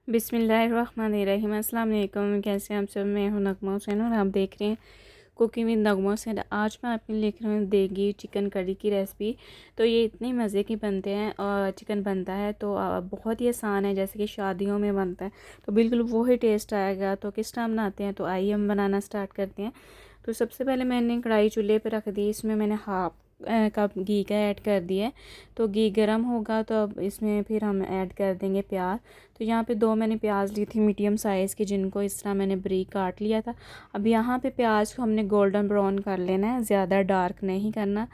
बिस्मिल्लाहिर्रहमानिर्रहीम। अस्सलाम वालेकुम। कैसे हैं आप सब? मैं हूं नगमा हुसैन और आप देख रहे हैं कुकिंग विद नगमा हुसैन। आज मैं आपके लिए लिख रही हूँ देगी चिकन करी की रेसिपी। तो ये इतने मज़े के बनते हैं और चिकन बनता है तो बहुत ही आसान है, जैसे कि शादियों में बनता है तो बिल्कुल वो ही टेस्ट आएगा। तो किस तरह बनाते हैं, तो आइए हम बनाना स्टार्ट करते हैं। तो सबसे पहले मैंने कढ़ाई चूल्हे पर रख दी, इसमें मैंने हाफ कप घी का ऐड कर दिया है। तो घी गर्म होगा तो अब इसमें फिर हम ऐड कर देंगे प्याज। तो यहाँ पे 2 मैंने प्याज ली थी मीडियम साइज़ की, जिनको इस तरह मैंने बारीक काट लिया था। अब यहाँ पे प्याज को हमने गोल्डन ब्राउन कर लेना है, ज़्यादा डार्क नहीं करना।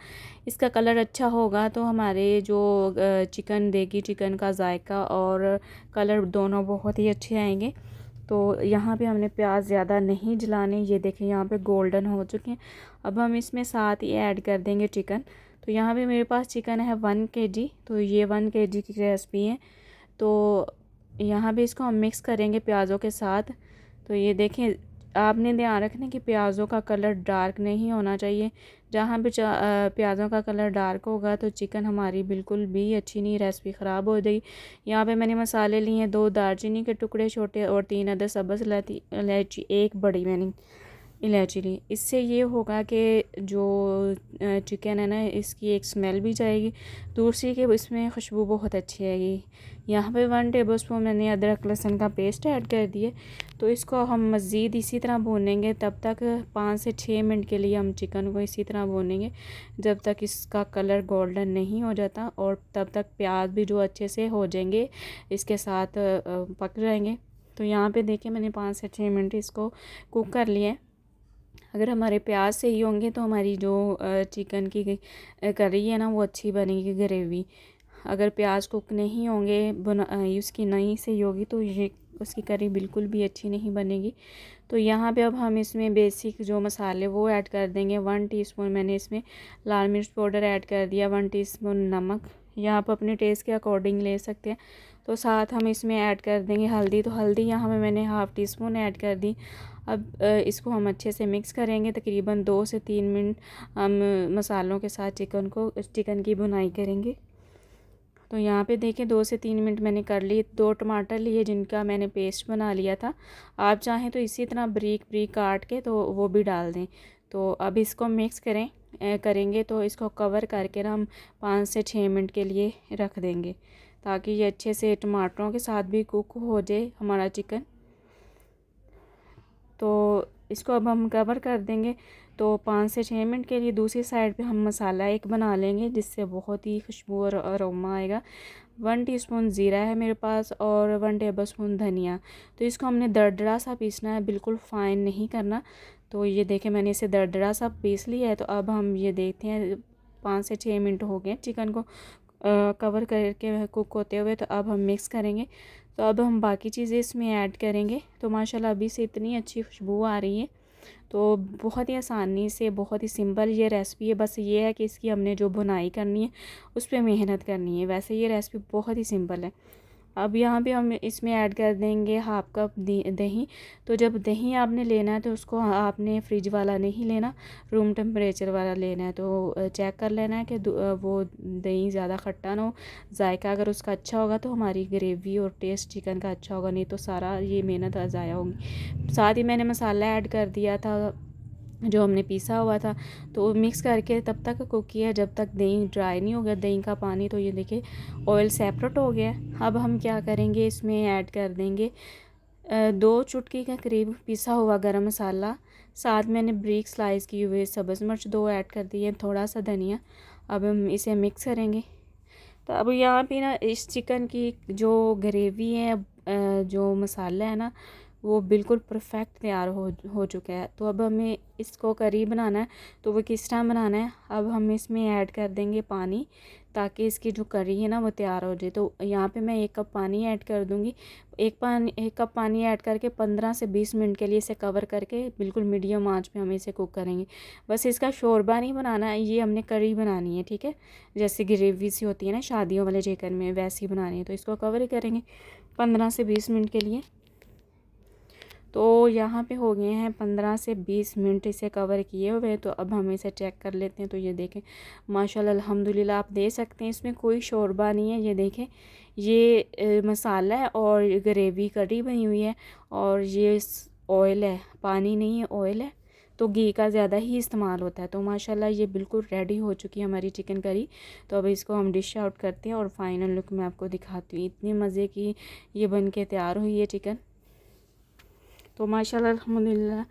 इसका कलर अच्छा होगा तो हमारे जो चिकन देगी, चिकन का जायका और कलर दोनों बहुत ही अच्छे आएंगे। तो यहाँ पे हमने प्याज ज़्यादा नहीं जलाने। ये देखें यहाँ पे गोल्डन हो चुके हैं। अब हम इसमें साथ ही ऐड कर देंगे चिकन। तो यहाँ पे मेरे पास चिकन है 1 kg। तो ये 1 kg की रेसिपी है। तो यहाँ पे इसको हम मिक्स करेंगे प्याज़ों के साथ। तो ये देखें, आपने ध्यान रखना कि प्याज़ों का कलर डार्क नहीं होना चाहिए। जहाँ पे प्याज़ों का कलर डार्क होगा तो चिकन हमारी बिल्कुल भी अच्छी नहीं, रेसिपी ख़राब हो जाएगी। यहाँ पे मैंने मसाले लिए हैं 2 दालचीनी के टुकड़े छोटे और 3 अदर सब्ज़ इलायची, 1 बड़ी मैंने इलायची ली। इससे ये होगा कि जो चिकन है ना, इसकी एक स्मेल भी जाएगी, दूसरी के इसमें खुशबू बहुत अच्छी आएगी। यहाँ पे 1 टेबलस्पून मैंने अदरक लहसुन का पेस्ट ऐड कर दिए। तो इसको हम मज़ीद इसी तरह भूनेंगे, तब तक 5 से 6 मिनट के लिए हम चिकन को इसी तरह भूनेंगे जब तक इसका कलर गोल्डन नहीं हो जाता, और तब तक प्याज भी जो अच्छे से हो जाएंगे इसके साथ पक जाएंगे। तो यहाँ पे देखिए मैंने 5 से 6 मिनट इसको कुक कर लिया है। अगर हमारे प्याज सही होंगे तो हमारी जो चिकन की करी है ना, वो अच्छी बनेगी ग्रेवी। अगर प्याज कुक नहीं होंगे, उसकी नहीं सही होगी, तो ये उसकी करी बिल्कुल भी अच्छी नहीं बनेगी। तो यहाँ पे अब हम इसमें बेसिक जो मसाले वो ऐड कर देंगे। 1 टीस्पून मैंने इसमें लाल मिर्च पाउडर ऐड कर दिया, 1 टीस्पून नमक, यहाँ आप अपने टेस्ट के अकॉर्डिंग ले सकते हैं। तो साथ हम इसमें ऐड कर देंगे हल्दी। तो हल्दी यहाँ में मैंने हाफ़ टी स्पून ऐड कर दी। अब इसको हम अच्छे से मिक्स करेंगे, तकरीबन 2 से 3 मिनट हम मसालों के साथ चिकन की भुनाई करेंगे। तो यहाँ पे देखिए 2 से 3 मिनट मैंने कर ली। 2 टमाटर लिए जिनका मैंने पेस्ट बना लिया था। आप चाहें तो इसी तरह बारीक बारीक काट के तो वो भी डाल दें। तो अब इसको मिक्स करेंगे तो इसको कवर करके ना हम 5 से 6 मिनट के लिए रख देंगे, ताकि ये अच्छे से टमाटरों के साथ भी कुक हो जाए हमारा चिकन। तो इसको अब हम कवर कर देंगे तो 5 से 6 मिनट के लिए। दूसरी साइड पे हम मसाला एक बना लेंगे जिससे बहुत ही खुशबू और अरोमा आएगा। 1 टीस्पून ज़ीरा है मेरे पास और 1 टेबलस्पून धनिया। तो इसको हमने दरदरा सा पीसना है, बिल्कुल फ़ाइन नहीं करना। तो ये देखें मैंने इसे दरदरा सा पीस लिया है। तो अब हम ये देखते हैं 5 से 6 मिनट हो गए चिकन को कवर करके कुक होते हुए। तो अब हम मिक्स करेंगे। तो अब हम बाकी चीज़ें इसमें ऐड करेंगे। तो माशाल्लाह अभी से इतनी अच्छी खुशबू आ रही है। तो बहुत ही आसानी से, बहुत ही सिंपल ये रेसिपी है। बस ये है कि इसकी हमने जो बुनाई करनी है उस पर मेहनत करनी है। वैसे ये रेसिपी बहुत ही सिंपल है। अब यहाँ पे हम इसमें ऐड कर देंगे हाफ कप दही। तो जब दही आपने लेना है तो उसको आपने फ्रिज वाला नहीं लेना, रूम टेम्परेचर वाला लेना है। तो चेक कर लेना है कि वो दही ज़्यादा खट्टा ना हो। जायका अगर उसका अच्छा होगा तो हमारी ग्रेवी और टेस्ट चिकन का अच्छा होगा, नहीं तो सारा ये मेहनत ज़ाया होगी। साथ ही मैंने मसाला ऐड कर दिया था जो हमने पीसा हुआ था। तो मिक्स करके तब तक कुक किया जब तक दही ड्राई नहीं हो गया, दही का पानी। तो ये देखिए ऑयल सेपरेट हो गया। अब हम क्या करेंगे, इसमें ऐड कर देंगे 2 चुटकी के करीब पिसा हुआ गरम मसाला। साथ मैंने ब्रीक स्लाइस की हुई सब्ज़ मिर्च 2 ऐड कर दी है, थोड़ा सा धनिया। अब हम इसे मिक्स करेंगे। तो अब यहाँ पे ना इस चिकन की जो ग्रेवी है, जो मसाला है ना, वो बिल्कुल परफेक्ट तैयार हो चुका है। तो अब हमें इसको करी बनाना है। तो वो किस तरह बनाना है, अब हम इसमें ऐड कर देंगे पानी, ताकि इसकी जो करी है ना वो तैयार हो जाए। तो यहाँ पे मैं 1 कप पानी ऐड कर दूँगी। 1 कप पानी ऐड करके 15 से 20 मिनट के लिए इसे कवर करके बिल्कुल मीडियम आंच पे हम इसे कुक करेंगे। बस इसका शोरबा नहीं बनाना है, ये हमने करी बनानी है, ठीक है। जैसे ग्रेवी सी होती है ना शादियों वाले चिकन में, वैसी बनानी है। तो इसको कवर करेंगे 15 से 20 मिनट के लिए। तो यहाँ पे हो गए हैं 15 से 20 मिनट इसे कवर किए हुए। तो अब हम इसे चेक कर लेते हैं। तो ये देखें माशाल्लाह अल्हम्दुलिल्लाह, आप दे सकते हैं, इसमें कोई शोरबा नहीं है। ये देखें, ये मसाला है और ग्रेवी करी बनी हुई है, और ये ऑयल है, पानी नहीं है, ऑयल है। तो घी का ज़्यादा ही इस्तेमाल होता है। तो माशाल्लाह ये बिल्कुल रेडी हो चुकी है हमारी चिकन करी। तो अब इसको हम डिश आउट करते हैं और फाइनल लुक मैं आपको दिखाती हूँ। इतनी मज़े की ये बन के तैयार हुई है चिकन। तो माशाल्लाह अल्हम्दुलिल्लाह,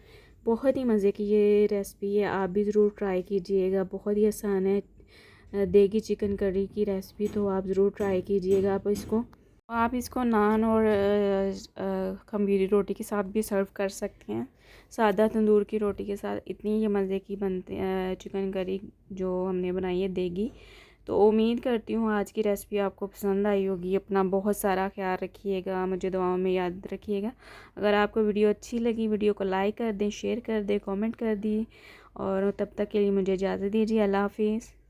बहुत ही मज़े की ये रेसिपी है, आप भी ज़रूर ट्राई कीजिएगा। बहुत ही आसान है देगी चिकन करी की रेसिपी, तो आप ज़रूर ट्राई कीजिएगा। आप इसको नान और खमीरी रोटी के साथ भी सर्व कर सकते हैं, सादा तंदूर की रोटी के साथ। इतनी ये मज़े की बनते चिकन करी जो हमने बनाई है देगी। तो उम्मीद करती हूँ आज की रेसिपी आपको पसंद आई होगी। अपना बहुत सारा ख्याल रखिएगा, मुझे दुआओं में याद रखिएगा। अगर आपको वीडियो अच्छी लगी, वीडियो को लाइक कर दें, शेयर कर दें, कमेंट कर दी। और तब तक के लिए मुझे इजाज़त दीजिए। अल्लाह हाफिज़।